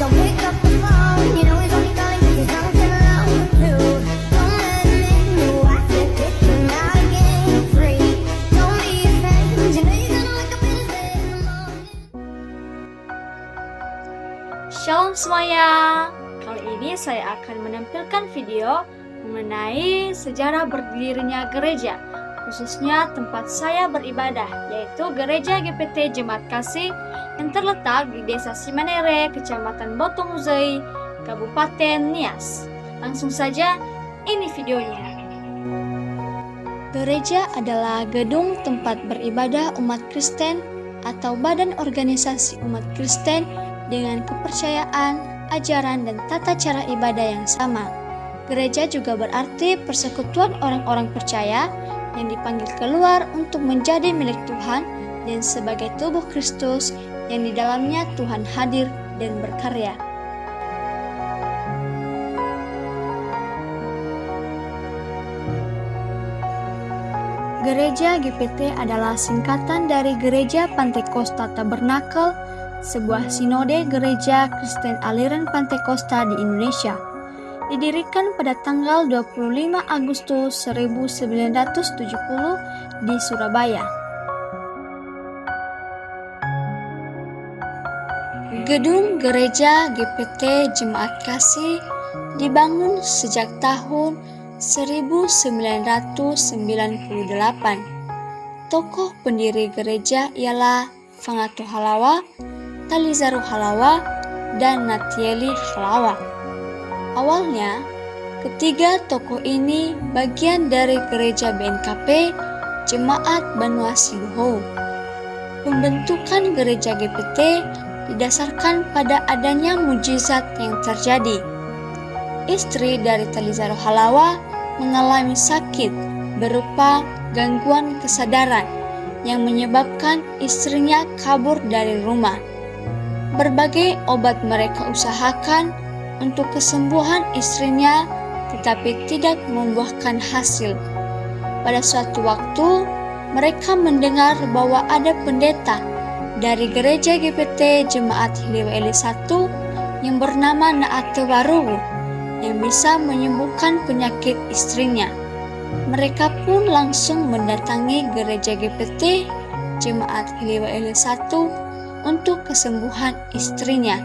Don't pick up the phone, you know he's only calling 'cause he's something wrong with you. Don't let him in, no, I said pick him out again free. Don't be afraid, you know you're gonna wake up in his bed in the morning. Shalom semuanya. Kali ini saya akan menampilkan video mengenai sejarah berdirinya gereja, khususnya tempat saya beribadah, yaitu Gereja GPT Jemaat Kasih yang terletak di Desa Simanere, Kecamatan Botong Uzai, Kabupaten Nias. Langsung saja, ini videonya. Gereja adalah gedung tempat beribadah umat Kristen atau badan organisasi umat Kristen dengan kepercayaan, ajaran, dan tata cara ibadah yang sama. Gereja juga berarti persekutuan orang-orang percaya yang dipanggil keluar untuk menjadi milik Tuhan dan sebagai tubuh Kristus yang di dalamnya Tuhan hadir dan berkarya. Gereja GPT adalah singkatan dari Gereja Pantekosta Tabernakel, sebuah sinode gereja Kristen aliran Pantekosta di Indonesia. Didirikan pada tanggal 25 Agustus 1970 di Surabaya. Gedung Gereja GPT Jemaat Kasih dibangun sejak tahun 1998. Tokoh pendiri gereja ialah Fangato Halawa, Talizaro Halawa, dan Natieli Halawa. Awalnya, ketiga tokoh ini bagian dari gereja BNKP Jemaat Banua Siluhou. Pembentukan gereja GPT didasarkan pada adanya mujizat yang terjadi. Istri dari Talizaro Halawa mengalami sakit berupa gangguan kesadaran yang menyebabkan istrinya kabur dari rumah. Berbagai obat mereka usahakan untuk kesembuhan istrinya, tetapi tidak membuahkan hasil. Pada suatu waktu, mereka mendengar bahwa ada pendeta dari gereja GPT Jemaat Hiliweli 1 yang bernama Naate Waruwu yang bisa menyembuhkan penyakit istrinya. Mereka pun langsung mendatangi gereja GPT Jemaat Hiliweli 1 untuk kesembuhan istrinya.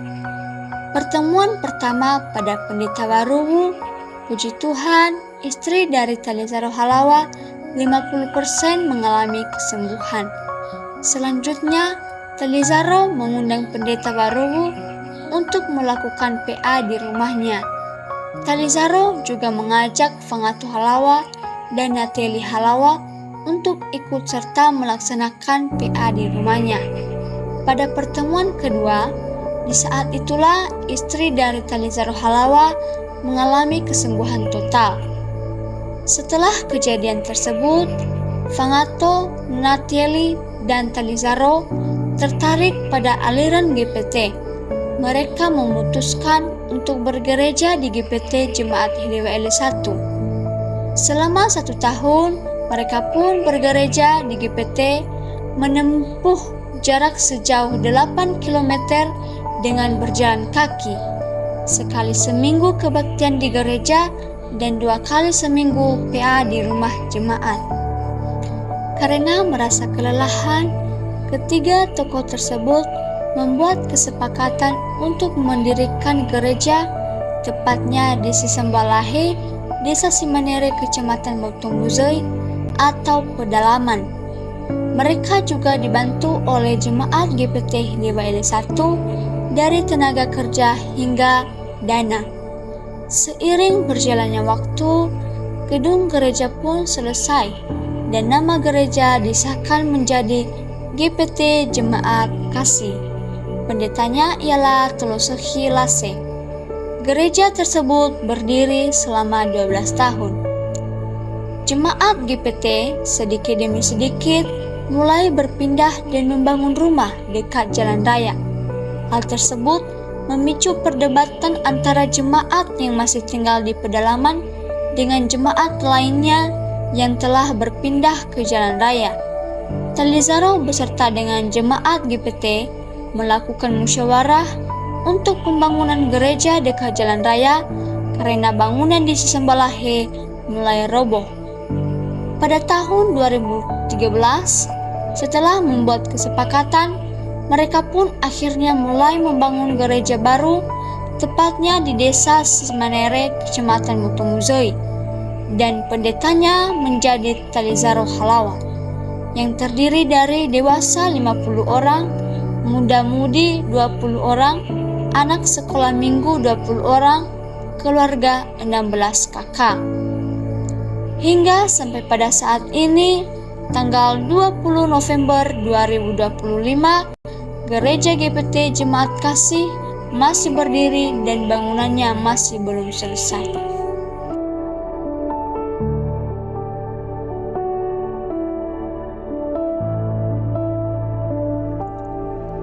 Pertemuan pertama pada pendeta Waruwu, puji Tuhan, istri dari Talizaro Halawa 50% mengalami kesembuhan. Selanjutnya, Talizaro mengundang pendeta Waruwu untuk melakukan PA di rumahnya. Talizaro juga mengajak Fangato Halawa dan Natieli Halawa untuk ikut serta melaksanakan PA di rumahnya. Pada pertemuan kedua, di saat itulah istri dari Talizaro Halawa mengalami kesembuhan total. Setelah kejadian tersebut, Fangato, Natieli, dan Talizaro tertarik pada aliran GPT. Mereka memutuskan untuk bergereja di GPT Jemaat Hiliweli 1. Selama 1 tahun, mereka pun bergereja di GPT menempuh jarak sejauh 8 km dengan berjalan kaki, sekali seminggu kebaktian di gereja dan 2 kali seminggu PA di rumah jemaat. Karena merasa kelelahan, ketiga tokoh tersebut membuat kesepakatan untuk mendirikan gereja, tepatnya di Sisambalahe, Desa Simanere, Kecamatan Botong Uzai, atau pedalaman. Mereka juga dibantu oleh jemaat GPT Hiliweli 1 dari tenaga kerja hingga dana. Seiring berjalannya waktu, gedung gereja pun selesai dan nama gereja disahkan menjadi GPT Jemaat Kasih. Pendetanya ialah Tolosohi Lase. Gereja tersebut berdiri selama 12 tahun. Jemaat GPT sedikit demi sedikit mulai berpindah dan membangun rumah dekat jalan raya. Hal tersebut memicu perdebatan antara jemaat yang masih tinggal di pedalaman dengan jemaat lainnya yang telah berpindah ke jalan raya. Talizaro beserta dengan jemaat GPT melakukan musyawarah untuk pembangunan gereja dekat jalan raya karena bangunan di Sisembalahe mulai roboh. Pada tahun 2013, setelah membuat kesepakatan, mereka pun akhirnya mulai membangun gereja baru, tepatnya di desa Semanere, Kecamatan Botomuzoi, dan pendetanya menjadi Talizaro Halawa, yang terdiri dari dewasa 50 orang, muda-mudi 20 orang, anak sekolah minggu 20 orang, keluarga 16 kakak. Hingga sampai pada saat ini, tanggal 20 November 2025, Gereja GPT Jemaat Kasih masih berdiri dan bangunannya masih belum selesai.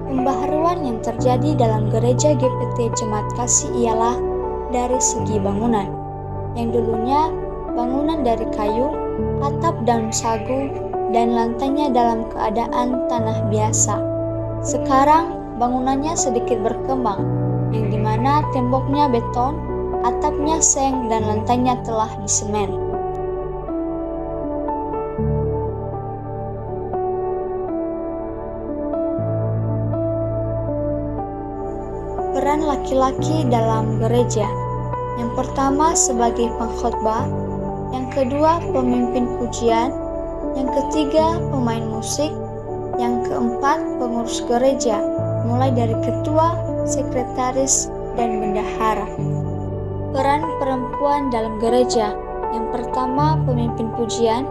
Pembaharuan yang terjadi dalam Gereja GPT Jemaat Kasih ialah dari segi bangunan, yang dulunya bangunan dari kayu, atap daun sagu, dan lantainya dalam keadaan tanah biasa. Sekarang bangunannya sedikit berkembang, yang dimana temboknya beton, atapnya seng, dan lantainya telah disemen. Peran laki-laki dalam gereja. Yang pertama sebagai pengkhotbah, yang kedua pemimpin pujian, yang ketiga pemain musik, yang keempat pengurus gereja, mulai dari ketua, sekretaris, dan bendahara. Peran perempuan dalam gereja. Yang pertama pemimpin pujian,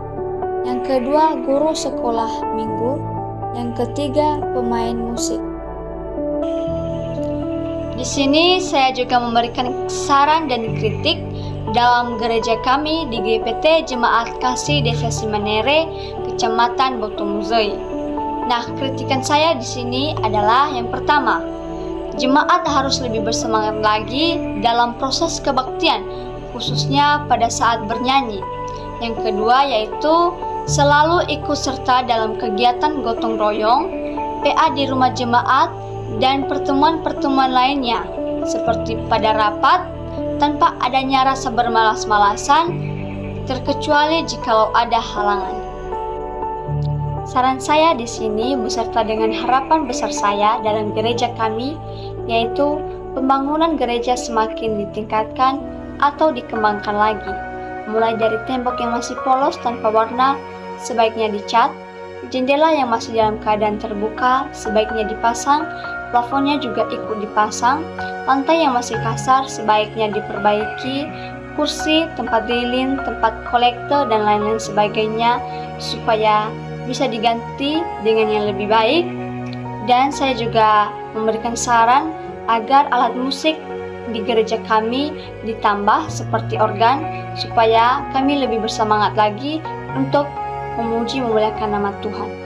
yang kedua guru sekolah minggu, yang ketiga pemain musik. Di sini saya juga memberikan saran dan kritik dalam gereja kami di GPT Jemaat Kasih Desa Semanere, Kecamatan Botomuzoi. Nah, kritikan saya di sini adalah yang pertama, jemaat harus lebih bersemangat lagi dalam proses kebaktian, khususnya pada saat bernyanyi. Yang kedua yaitu selalu ikut serta dalam kegiatan gotong royong, PA di rumah jemaat, dan pertemuan-pertemuan lainnya, seperti pada rapat, tanpa adanya rasa bermalas-malasan, terkecuali jikalau ada halangan. Saran saya di sini beserta dengan harapan besar saya dalam gereja kami, yaitu pembangunan gereja semakin ditingkatkan atau dikembangkan lagi. Mulai dari tembok yang masih polos tanpa warna, sebaiknya dicat, jendela yang masih dalam keadaan terbuka, sebaiknya dipasang, plafonnya juga ikut dipasang, lantai yang masih kasar, sebaiknya diperbaiki, kursi, tempat lilin, tempat kolektor, dan lain-lain sebagainya, supaya bisa diganti dengan yang lebih baik. Dan saya juga memberikan saran agar alat musik di gereja kami ditambah seperti organ, supaya kami lebih bersemangat lagi untuk memuji memuliakan nama Tuhan.